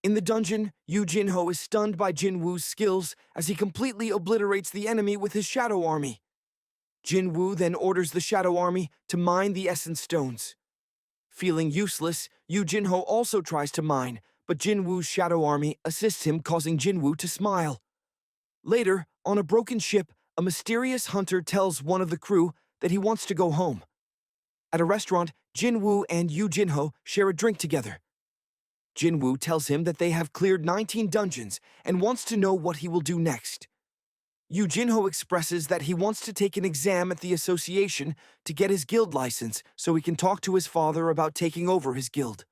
In the dungeon, Yu Jinho is stunned by Jin-Woo's skills as he completely obliterates the enemy with his shadow army. Jin-Woo then orders the shadow army to mine the essence stones. Feeling useless, Yu Jinho also tries to mine, but Jin-Woo's shadow army assists him, causing Jin-Woo to smile. Later, on a broken ship, a mysterious hunter tells one of the crew that he wants to go home. At a restaurant, Jin-Woo and Yu Jinho share a drink together. Jin-Woo tells him that they have cleared 19 dungeons and wants to know what he will do next. Yu Jinho expresses that he wants to take an exam at the association to get his guild license so he can talk to his father about taking over his guild.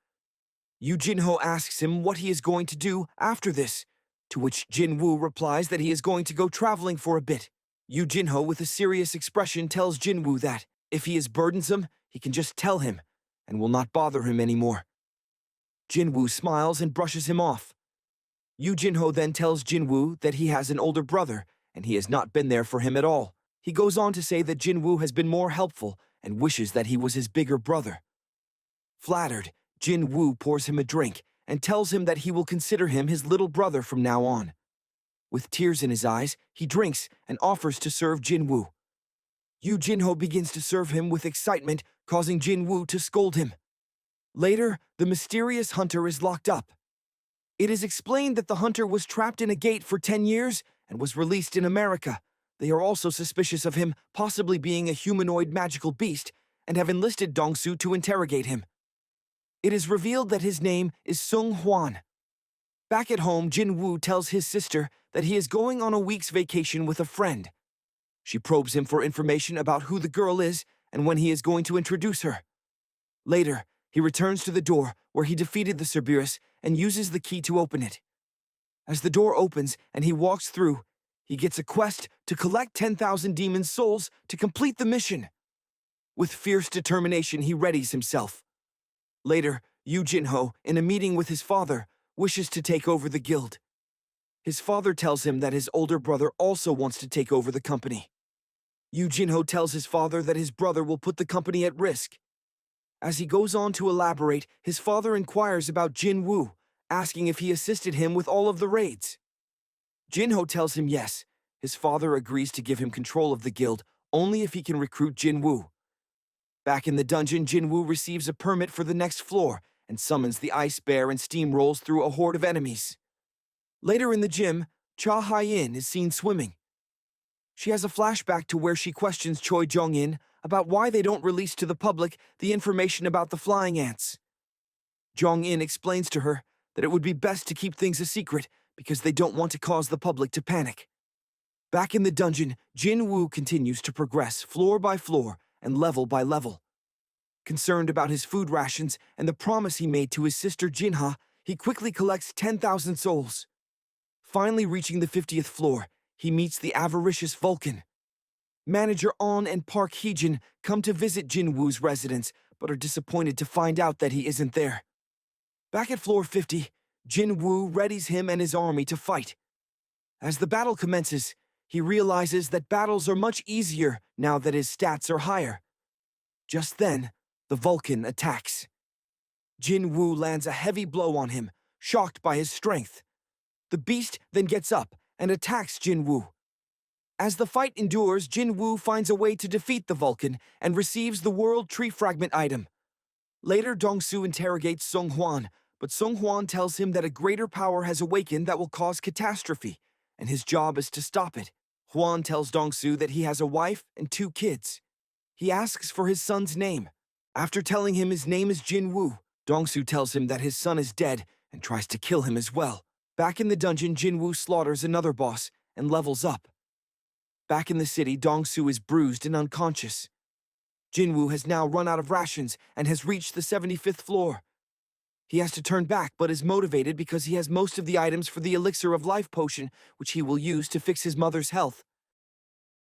Yu Jinho asks him what he is going to do after this, to which Jin-Woo replies that he is going to go traveling for a bit. Yu Jinho, with a serious expression, tells Jin-Woo that if he is burdensome, he can just tell him and will not bother him anymore. Jin-Woo smiles and brushes him off. Yu Jinho then tells Jin-Woo that he has an older brother and he has not been there for him at all. He goes on to say that Jin-Woo has been more helpful and wishes that he was his bigger brother. Flattered, Jin-Woo pours him a drink and tells him that he will consider him his little brother from now on. With tears in his eyes, he drinks and offers to serve Jin-Woo. Yu Jinho begins to serve him with excitement, causing Jin-Woo to scold him. Later, the mysterious hunter is locked up. It is explained that the hunter was trapped in a gate for 10 years and was released in America. They are also suspicious of him possibly being a humanoid magical beast and have enlisted Dong-Su to interrogate him. It is revealed that his name is Sung Hwan. Back at home, Jin-Woo tells his sister that he is going on a week's vacation with a friend. She probes him for information about who the girl is and when he is going to introduce her. Later, he returns to the door where he defeated the Cerberus and uses the key to open it. As the door opens and he walks through, he gets a quest to collect 10,000 demon souls to complete the mission. With fierce determination, he readies himself. Later, Yu Jinho, in a meeting with his father, wishes to take over the guild. His father tells him that his older brother also wants to take over the company. Yu Jinho tells his father that his brother will put the company at risk. As he goes on to elaborate, his father inquires about Jin-Woo, asking if he assisted him with all of the raids. Jinho tells him yes. His father agrees to give him control of the guild only if he can recruit Jin-Woo. Back in the dungeon, Jin-Woo receives a permit for the next floor and summons the ice bear and steamrolls through a horde of enemies. Later in the gym, Cha Hai-in is seen swimming. She has a flashback to where she questions Choi Jong-in about why they don't release to the public the information about the flying ants. Jong-in explains to her that it would be best to keep things a secret because they don't want to cause the public to panic. Back in the dungeon, Jin-Woo continues to progress floor by floor and level by level. Concerned about his food rations and the promise he made to his sister Jinha, he quickly collects 10,000 souls. Finally reaching the 50th floor, he meets the avaricious Vulcan. Manager On and Park Heejin come to visit Jin-Woo's residence, but are disappointed to find out that he isn't there. Back at floor 50, Jin-Woo readies him and his army to fight. As the battle commences, he realizes that battles are much easier now that his stats are higher. Just then, the Vulcan attacks. Jin-Woo lands a heavy blow on him, shocked by his strength. The beast then gets up and attacks Jin-Woo. As the fight endures, Jin-Woo finds a way to defeat the Vulcan and receives the World Tree Fragment item. Later, Dong-Su interrogates Sung Hwan, but Sung Hwan tells him that a greater power has awakened that will cause catastrophe, and his job is to stop it. Hwan tells Dong-Su that he has a wife and 2 kids. He asks for his son's name. After telling him his name is Jin-Woo, Dong-Su tells him that his son is dead and tries to kill him as well. Back in the dungeon, Jin-Woo slaughters another boss and levels up. Back in the city, Dong-Su is bruised and unconscious. Jin-Woo has now run out of rations and has reached the 75th floor. He has to turn back but is motivated because he has most of the items for the Elixir of Life potion, which he will use to fix his mother's health.